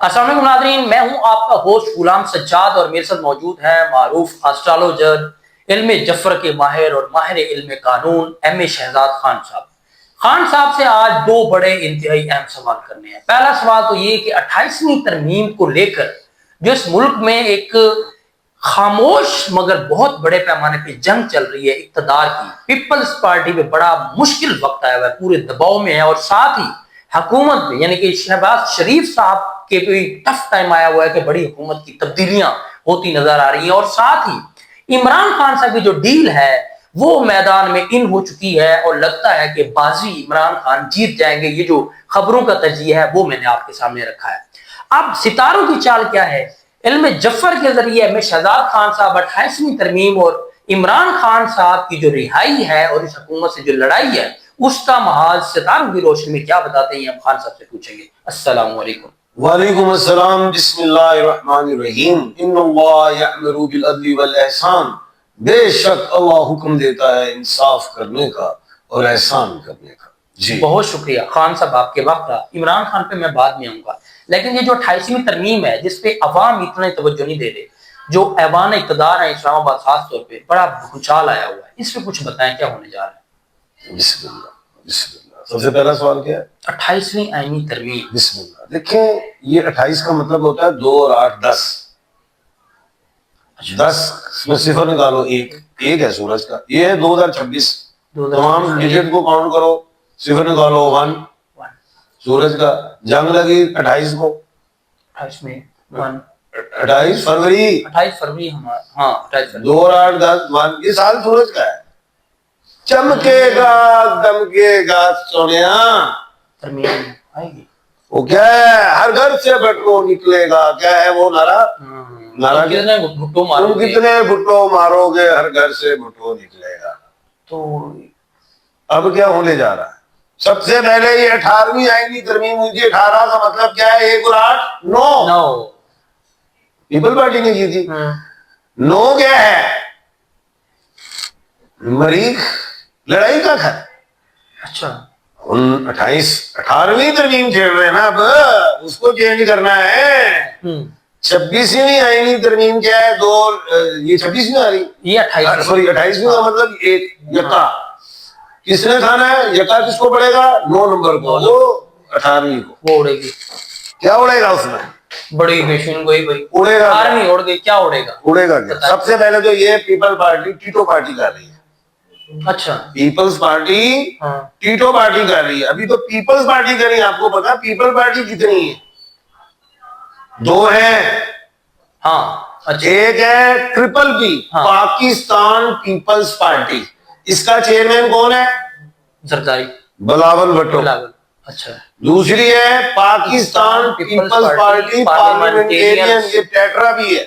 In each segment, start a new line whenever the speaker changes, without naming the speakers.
अस्सलाम वालेकुम नाज़रीन, मैं हूं आपका होस्ट गुलाम सज्जाद और मेरे साथ मौजूद है मारूफ एस्ट्रोलॉजर, इल्म जफर के माहिर और माहिर इल्म कानून एम.ए. शहजाद खान साहब। खान साहब से आज दो बड़े इंतहाई अहम सवाल करने हैं। पहला सवाल तो ये कि 28वीं तरमीम को लेकर जो इस मुल्क में एक खामोश मगर बहुत बड़े पैमाने पे जंग चल रही है इक़्तिदार की, पीपल्स पार्टी में बड़ा मुश्किल वक्त आया हुआ है, पूरे दबाव में है और साथ ही हुकूमत में यानी कि शहबाज शरीफ साहब के भी टफ टाइम आया हुआ है कि बड़ी हुकूमत की तब्दीलियां होती नजर आ रही हैं और साथ ही इमरान खान साहब की जो डील है वो मैदान में इन हो चुकी है और लगता है कि बाजी इमरान खान जीत जाएंगे। ये जो खबरों का तजिया है वो मैंने आपके सामने रखा है। अब सितारों की चाल क्या है? इल्म जफर के जरिए में शहजाद खान साहब 28वीं तरमीम और इमरान खान साहब की जो रिहाई है और इस हुकूमत से जो लड़ाई है उसका महाज सितारों की रोशनी में क्या बताते हैं, हम खान साहब से पूछेंगे। अस्सलाम वालेकुम।
वालेकुम अस्सलाम। बिस्मिल्लाहिर्रहमानिर्रहीम। इन्नल्लाह यअमुरु बिल अदली वल एहसान। बेशक अल्लाह हुक्म देता है इंसाफ करने का और एहसान करने का। जी
बहुत शुक्रिया खान साहब आपके वक्त का। इमरान खान पे मैं बाद में आऊंगा, लेकिन ये जो 28वीं तरमीम है जिसपे अवाम इतना तवज्जो नहीं दे रहे, जो ऐवान इक़्तिदार है इस्लामाबाद खास तौर पे बड़ा भूचाल आया हुआ है, इस पे कुछ बताएं क्या होने जा रहा है।
बिस्मिल्लाह बिस्मिल्लाह। सबसे पहला सवाल क्या है?
28वीं आईनी तरमीम।
बिस्मिल्लाह। देखें, ये 28 का मतलब होता है 2 और 8 10। 10 में सिफर निकालो, एक है सूरज का, ये है 2026। तमाम डिजिट को काउंट करो, सिफर निकालो 1 सूरज का। जंग लगी 28 को,
28 में 1
28 फरवरी
28 फरवरी हमारा, हाँ 28 फरवरी।
2 और 8 10 1। ये साल सूरज का है। चमकेगा दमकेगा सोनिया,
तरमीम आएगी।
वो क्या है? हर घर से पेट्रोल निकलेगा। क्या है वो नारा? नारा
कितने भुट्टो
तुम
मारोगे?
कितने भुट्टो मारोगे, हर घर से भुट्टो निकलेगा।
तो
अब क्या होने जा रहा है? सबसे पहले ये 18वीं आईनी तरमीम हुई थी। 18 का मतलब क्या है? 1 और 8 9। पीपल पार्टी ने की थी। 9 क्या है? मरीख, लड़ाई का घर।
अच्छा,
18वीं तरमीम छेड़ रहे हैं ना, अब उसको चेंज करना है। 26वीं आईनी तरमीम क्या है? ये 26वीं आ रही,
ये 28
सॉरी 28वीं का मतलब एक यका किसने खाना है? यका किसको पड़ेगा? 9 नंबर को, वो 18वीं को
वो उड़ेगी।
क्या उड़ेगा उसमें?
बड़ी बेशुन कोई भाई
उड़ेगा,
आर्मी उड़ गई, क्या उड़ेगा?
उड़ेगा क्या? सबसे पहले तो ये पीपल पार्टी टीटो पार्टी कर रही है।
अच्छा,
पीपल्स पार्टी
हाँ।
टीटो पार्टी कर रही है। अभी तो पीपल्स पार्टी कर रही है। आपको पता पीपल पार्टी कितनी है? 2 है।
हाँ, अच्छा।
एक है ट्रिपल पी,
हाँ।
Pakistan Peoples Party. इसका चेयरमैन कौन है?
जरदारी,
बिलावल भुट्टो।
अच्छा।
दूसरी है पाकिस्तान पीपल्स पार्टी पार्लियामेंटेरियन, ये टेट्रा पी है।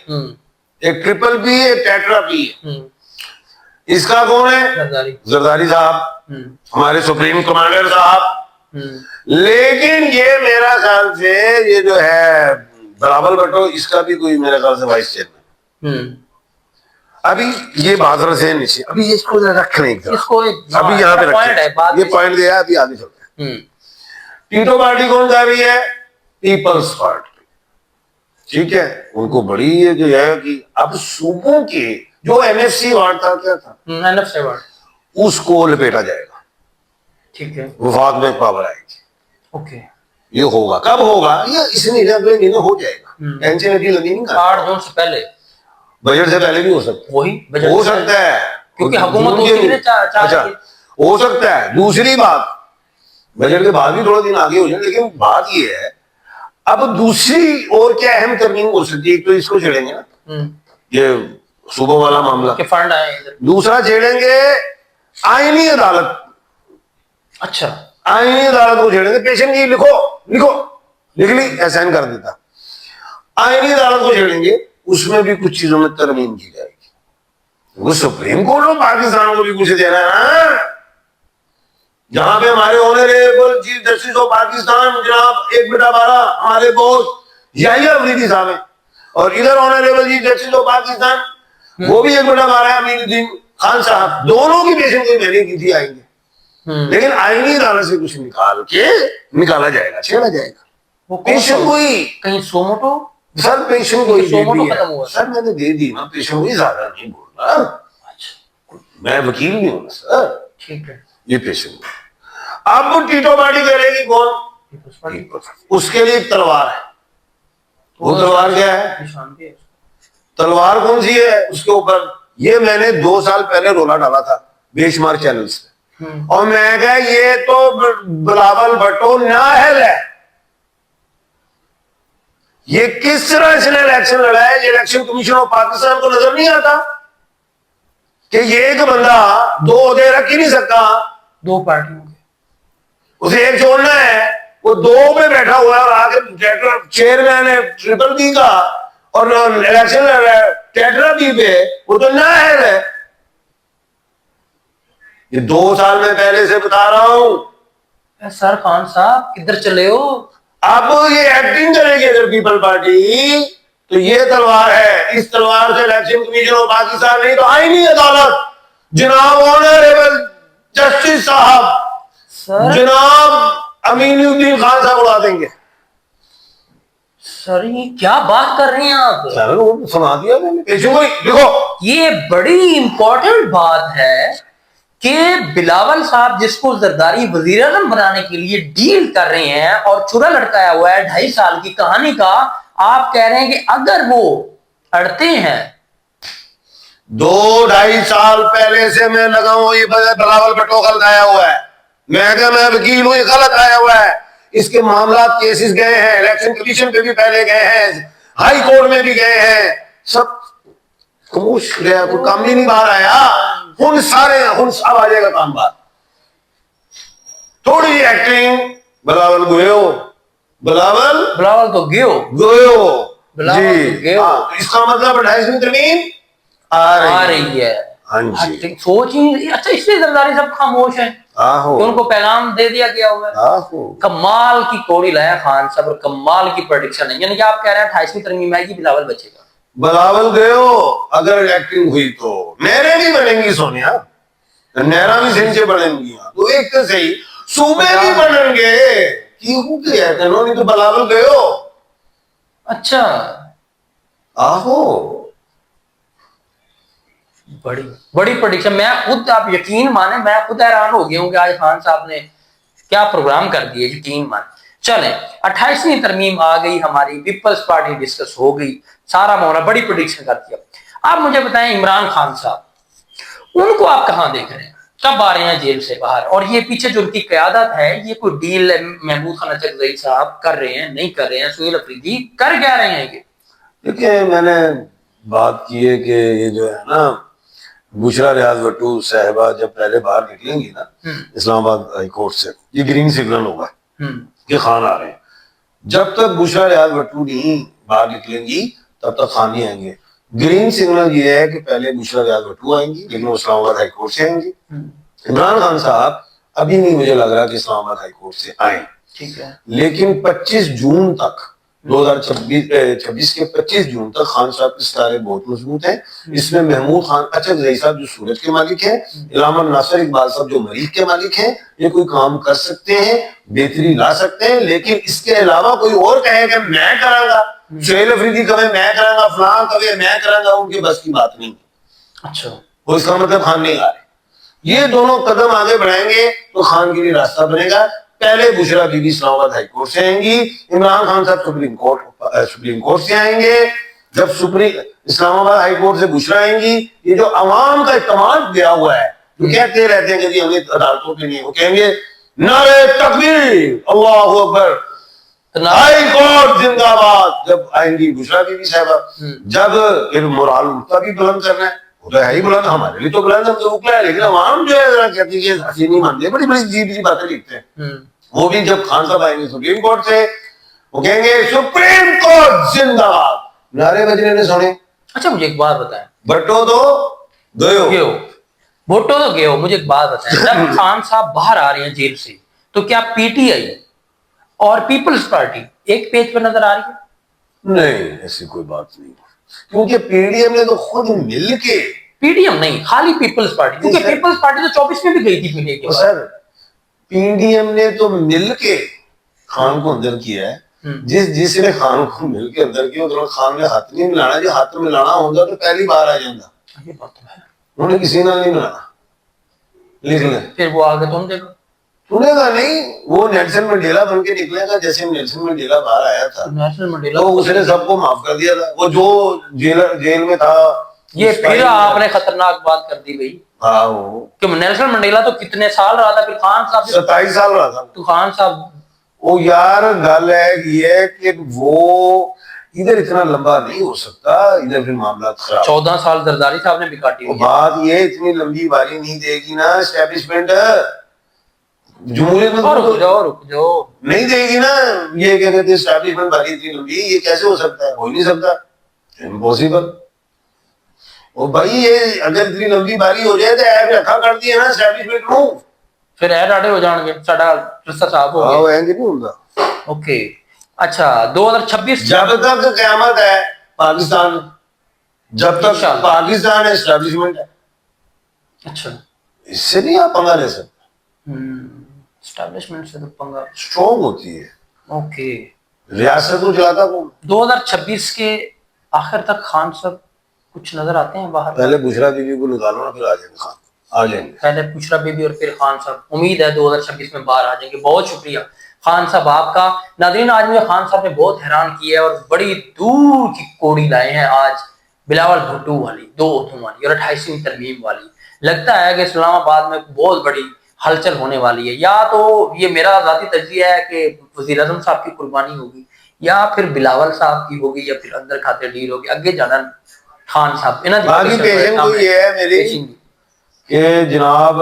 एक ट्रिपल पी है, टेट्रा पी है। इसका कौन है?
जरदारी,
जरदारी साहब, हमारे सुप्रीम कमांडर साहब। लेकिन ये मेरा ख्याल से ये जो है बिलावल भुट्टो, इसका भी कोई मेरे ख्याल से वाइस चेयरमैन। अभी ये बादल से नीचे, अभी इसको रख लें,
इसको
अभी यहाँ पे रखें, ये पॉइंट दिया, अभी आगे चलते हैं। टीटो पार्टी कौन कर रही है? पीपल्स पार्टी, ठीक है। उनको बड़ी ये जो है कि अब सूबों के जो एनएफसी वार्ड था, क्या था?
एनएफसी वार्ड,
उसको लपेटा जाएगा।
ठीक है,
वफाक में पावर आएगी।
ओके।
ये होगा, कब होगा? ये इसमें हो जाएगा, टेंशन लगी नहीं।
8 जून से पहले,
बजट से पहले भी हो सकता है।
वही बजट
हो सकता है,
क्योंकि हुकूमत
अच्छा हो सकता है। दूसरी बात, बजट के बाद भी थोड़ा दिन आगे हो जाए। लेकिन बात ये है, अब दूसरी और क्या अहम तरमीम हो सकती है? एक तो इसको छेड़ेंगे ना, ये सूबों वाला मामला
के फंड आए इधर। दूसरा
छेड़ेंगे आईनी अदालत।
अच्छा,
आईनी अदालत को छेड़ेंगे। पेशेंट की लिखो लिखो, लिख ली, असाइन कर देता। आईनी अदालत को छेड़ेंगे, उसमें भी कुछ चीजों में तरमीम की जाएगी। वो सुप्रीम कोर्ट ऑफ पाकिस्तान को भी कुछ देना है, जहां पे हमारे honourable chief justice of Pakistan जनाब 1/12 हमारे बॉस याहिया अफरीदी साहब हैं, और इधर honourable chief justice of Pakistan वो भी 1/12 अमीरुद्दीन खान साहब। दोनों की पेशेंट कोई मैंने की थी आएंगे, लेकिन आईनी अदालत से कुछ निकाला जाएगा, छेड़ा जाएगा।
वो कौन सा
पेशन
हुआ?
गोई
कहीं सोमोटो?
सर, पेशन गोई दे
सोमोटो
दी
खत्म
है
हुआ।
सर, मैंने दे दी ना पेशन गोई, ज्यादा नहीं बोलना,
अच्छा,
मैं वकील नहीं हूं ना सर।
ठीक है।
ये पेशन गोई। अब टीटो पार्टी करेगी कौन?
Peoples Party.
उसके लिए एक तलवार है। वो तलवार क्या है?
निशान भी है।
तलवार कौन सी है उसके ऊपर? ये मैंने 2 साल पहले रोला डाला था बेशुमार चैनल से, और मैं कहा ये तो बिलावल भुट्टो नाअहल है। ये किस तरह इसने इलेक्शन लड़ा है? ये इलेक्शन कमीशन ऑफ पाकिस्तान को नजर नहीं आता कि ये एक बंदा 2 ओहदे रख ही नहीं सकता,
2 पार्टियों के।
उसे एक छोड़ना है, वो 2 पे बैठा हुआ है और आगे चेयरमैन है ट्रिपल बी का और इलेक्शन लड़ रहा है टेट्रा बी पे, वो तो नाअहल है। ये 2 साल में पहले से बता रहा हूं।
सर खान साहब किधर चले हो?
अब ये एक्टिंग करेगी अगर पीपल पार्टी, तो ये तलवार है, इस तलवार से इलेक्शन कमीशन ऑफ पाकिस्तान नहीं तो आईनी अदालत जनाब ऑनरेबल जस्टिस साहब,
सर
जनाब अमीनुद्दीन खान साहब उड़ा देंगे।
सर ये क्या बात कर रहे हैं आप?
सर वो सुना दिया मैंने, देखो
ये बड़ी इंपॉर्टेंट बात है कि बिलावल साहब जिसको जरदारी वजीर आजम बनाने के लिए डील कर रहे हैं और चुरा लटकाया हुआ है 2.5 साल की कहानी का, आप कह रहे हैं कि अगर वो अड़ते हैं।
2-2.5 साल पहले से मैं लगा हूं, ये बिलावल भुट्टो गलत आया हुआ है। मैं वकील हूं, ये गलत आया हुआ है। इसके मामला केसेस गए हैं, इलेक्शन कमीशन पे भी पहले गए हैं, हाई कोर्ट में भी गए हैं, सब खामोश गया, कोई काम ही नहीं बाहर आया। हुन सब आ जाएगा काम बाहर। थोड़ी एक्टिंग, बिलावल गोयो, बिलावल
तो गियो बिलावल
जी,
तो गयो।
इसका मतलब 28वीं तरमीम
आ रही है।
हाँ जी।
सोच ही अच्छा, इसलिए जरदारी सब खामोश है,
आहो
उनको पैगाम दे दिया गया हुआ है।
आहो,
कमाल की कौड़ी लाया खान साहब और कमाल की प्रेडिक्शन है, यानी कि आप कह रहे हैं 28वीं तरमीम आएगी, बिलावल बचेगा।
बिलावल गयो अगर एक्टिंग हुई तो नहरें भी बनेंगी सोनिया, नहरा भी सिंचे बनेंगी, तो एक तो सही सूबे भी बनेंगे, नहीं तो बिलावल गयो।
अच्छा,
आहो,
बड़ी बड़ी प्रेडिक्शन। मैं खुद, आप यकीन माने, मैं खुद हैरान हो गया हूं कि आज खान साहब ने क्या प्रोग्राम कर दिया, यकीन माने। चले, 28वीं तरमीम आ गई हमारी, पीपल्स पार्टी डिस्कस हो गई, सारा मामला, बड़ी प्रेडिक्शन कर दिया। आप मुझे बताएं, इमरान खान साहब, उनको आप कहां देख रहे हैं, कब आ रहे हैं जेल से बाहर? और ये पीछे जो उनकी क़यादत है, ये कोई डील महमूद खान अचकज़ई साहब कर रहे हैं, नहीं कर रहे हैं, सुहेल अफरीदी कर क्या रहे हैं? ये
देखिए, मैंने बात की है कि ये जो है ना, बुशरा रियाज भट्टू साहिबा जब पहले बाहर निकलेंगी ना इस्लामाबाद हाई कोर्ट से, ये ग्रीन सिग्नल होगा कि खान आ रहे हैं। जब तक बुशरा रियाज भट्टू नहीं बाहर निकलेंगी तब तक खान नहीं आएंगे। ग्रीन सिग्नल ये है कि पहले बुशरा रियाज भट्टू आएंगी, लेकिन वो इस्लामाबाद हाई कोर्ट से आएंगी। इमरान खान साहब अभी नहीं मुझे लग रहा कि इस्लामाबाद हाई कोर्ट से आए,
ठीक है,
लेकिन 25 जून तक 2026 के 25 जून तक खान साहब के सितारे बहुत मजबूत हैं। इसमें महमूद खान अचकज़ई साहब जो सूरज के मालिक हैं, इलामा नासिर इकबाल साहब जो मरीख के मालिक हैं, ये कोई काम कर सकते हैं, बेहतरी ला सकते हैं, लेकिन इसके अलावा कोई और कहेगा मैं करांगा, सुहेल अफरीदी कहे मैं करांगा, फलां कहे मैं करांगा, उनके बस की बात नहीं।
अच्छा,
वो इसका मतलब खान नहीं आ रहे। ये दोनों कदम आगे बढ़ाएंगे तो खान के लिए रास्ता बनेगा। पहले बुशरा बीबी इस्लामाबाद हाई कोर्ट से आएंगी, इमरान खान साहब सुप्रीम कोर्ट से आएंगे। जब इस्लामाबाद हाई कोर्ट से बुशरा आएंगी, ये जो अवाम का इत्तेमाद गया हुआ है, तो कहते रहते हैं कि हमें अदालतों के लिए, वो कहेंगे नारे तकबीर, अल्लाहू अकबर, हाई कोर्ट जिंदाबाद। जब आएंगी बुशरा बीबी साहबा, जब फिर मोराल उनका भी बुलंद करना है, वो तो है ही बुलंद, हमारे लिए तो बुलंद, हम तो उकला है, लेकिन अवाम जो है जरा कहती है हंसी नहीं मानते, बड़ी बड़ी अजीब सी बातें लिखते हैं। वो भी जब खान साहब आएंगे सुप्रीम कोर्ट से, वो कहेंगे सुप्रीम कोर्ट जिंदाबाद, नारे बजने ने सुने।
अच्छा, मुझे एक बात बताएं,
भट्टो तो गयो,
भुट्टो तो गयो, मुझे एक बात बताएं, जब खान साहब बाहर आ रहे हैं जेल से, तो क्या पीटीआई और पीपल्स पार्टी एक पेज पर नजर आ रही है?
नहीं, ऐसी कोई बात नहीं, क्योंकि पीडीएम ने तो खुद मिलके,
पीडीएम नहीं, खाली पीपल्स पार्टी, क्योंकि पीपल्स पार्टी तो 24 में भी गई थी पीडीएम के।
सर पीडीएम ने तो मिलके खान को अंदर किया है, जिसने खान को मिलके अंदर किया उन्होंने खान ने हाथ नहीं मिलाना, जो हाथ मिलाना होगा तो पहली बार आ जाता।
ये बात तो है।
उन्होंने किसी ने नहीं मिलाना, लिख ले।
फिर वो आगे तुम देखो,
सुनेगा नहीं, वो नेल्सन मंडेला बन के निकलेगा। जैसे नेल्सन मंडेला बाहर आया था
नेल्सन मंडेला
तो उसने सबको माफ कर दिया था। वो जो जेल में था,
ये फिर आपने खतरनाक बात कर दी भाई।
हाँ, वो
कि नेल्सन मंडेला तो कितने साल रहा था, फिर खान साहब
27 साल रहा था।
तो खान साहब
वो यार गल है ये कि वो इधर इतना लंबा नहीं हो सकता, इधर फिर मामला खराब।
14 साल जरदारी साहब ने भी काटी हुई है।
बात ये इतनी लंबी बारी नहीं देगी ना एस्टेब्लिशमेंट, जमहूरियत में
रुक जाओ
नहीं देगी ना। ये क्या कहते हैं एस्टेब्लिशमेंट बारी इतनी लंबी, ये कैसे हो सकता है? हो ही नहीं सकता, इम्पॉसिबल। ओ भाई ये अगर इतनी लंबी बारी हो जाए तो ऐप रखा कर दिए ना एस्टेब्लिशमेंट को,
फिर ऐड आड़े हो जाएंगे, साडा रस्ता साफ हो
गया। एंगे नहीं होता।
ओके, अच्छा 2026
जब तक क़यामत है पाकिस्तान, जब तक पाकिस्तान है एस्टेब्लिशमेंट है।
अच्छा,
इससे नहीं आप पंगा ले सकते।
एस्टेब्लिशमेंट से तो पंगा
स्ट्रॉन्ग होती है।
ओके,
रियासत को चलाता कौन?
2026 के आखिर तक खान साहब कुछ नजर आते हैं बाहर?
पहले बुशरा बीबी को निकालो ना, फिर आ जाएंगे खान, आ जाएंगे।
पहले बुशरा बीबी और फिर खान साहब। उम्मीद है 2026 में बाहर आ जाएंगे। बहुत शुक्रिया खान साहब आपका। नाज़रीन, आज मुझे खान साहब ने बहुत हैरान किया है और बड़ी दूर की कोड़ी लाए हैं आज, बिलावल भुट्टो वाली, 2 ओथों वाली और 28वीं तरमीम वाली। लगता है कि इस्लामाबाद में बहुत बड़ी हलचल होने वाली है। या तो ये मेरा ज़ाती तज्जिया है कि वज़ीर आज़म साहब की कुर्बानी होगी, या फिर बिलावल साहब की होगी, या फिर अंदर खाते डील होगी। अगे जाना खान साहब
बाकी पेशेंट तो ये है मेरी कि जनाब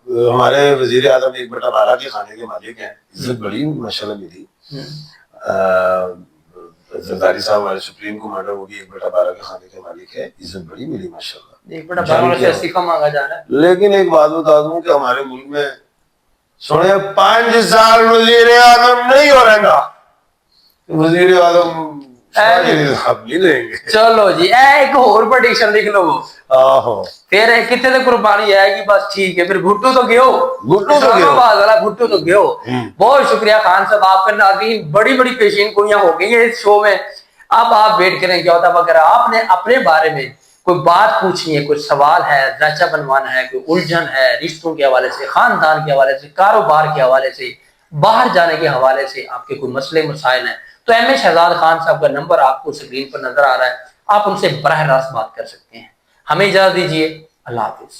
हमारे वजीर आजम 1/12 के खाने के मालिक हैं। इज्जत बड़ी माशाल्लाह मिली। जरदारी साहब हमारे सुप्रीम कमांडर, वो भी 1/12 के खाने के मालिक है। इज्जत बड़ी मिली माशाल्लाह।
1/12 से इस्तीफा मांगा जा रहा है।
लेकिन एक बात बता दूं कि हमारे मुल्क में सुने 5 साल वजीर आजम नहीं हो रहेगा, वजीर आजम नहीं देंगे।
चलो जी, एक और पटिशन लिख लो।
आहो,
फिर कितने तक कुर्बानी आएगी, बस ठीक है। फिर भुट्टो तो गयो,
भुट्टो तो गयो,
वाला भुट्टो तो गयो। बहुत शुक्रिया खान साहब आपका। नाज़रीन, बड़ी बड़ी पेशीन गोइयां हो गई है इस शो में। अब आप वेट करें क्या होता है। अगर आपने अपने बारे में कोई बात पूछनी है, कोई सवाल है, जायचा बनवाना है, कोई उलझन है रिश्तों के हवाले से, खानदान के हवाले से, कारोबार के हवाले से, बाहर जाने के हवाले से, आपके कोई मसले मसाइल हैं, तो एम ए शहजाद खान साहब का नंबर आपको स्क्रीन पर नजर आ रहा है। आप उनसे बराह रास्त बात कर सकते हैं। हमें इजाजत दीजिए। अल्लाह हाफिज।